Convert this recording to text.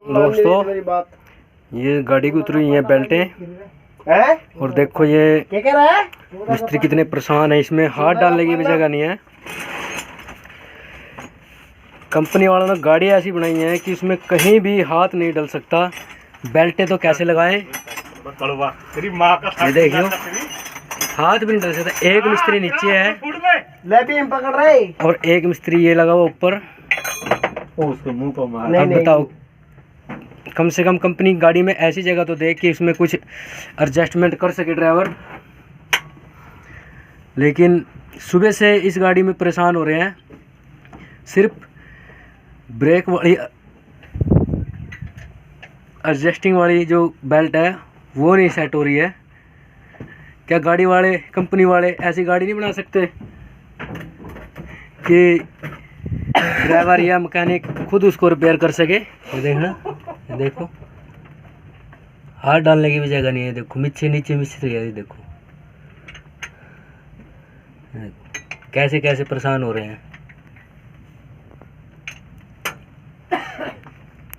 दोस्तों ये गाड़ी की उतरी हुई है बेल्टें और देखो ये मिस्त्री कितने परेशान है, इसमें हाथ डालने की भी जगह नहीं है। कंपनी वालों ने गाड़ी ऐसी बनाई है कि इसमें कहीं भी हाथ नहीं डाल सकता। बेल्टें तो कैसे लगाएं ये देखियो, हाथ भी नहीं डाल सकता। एक मिस्त्री नीचे है और एक मिस्त्री ये लगा हुआ ऊपर। अब बताओ, कम से कम कंपनी गाड़ी में ऐसी जगह तो दे कि इसमें कुछ एडजस्टमेंट कर सके ड्राइवर। लेकिन सुबह से इस गाड़ी में परेशान हो रहे हैं। सिर्फ ब्रेक वाली एडजस्टिंग वाली जो बेल्ट है वो नहीं सेट हो रही है। क्या गाड़ी वाले, कंपनी वाले ऐसी गाड़ी नहीं बना सकते कि ड्राइवर या मैकेनिक खुद उसको रिपेयर कर सके? ये देखना, ये देखो हाथ डालने की भी जगह नहीं है। देखो नीचे मिस्त्री है, देखो कैसे कैसे परेशान हो रहे हैं।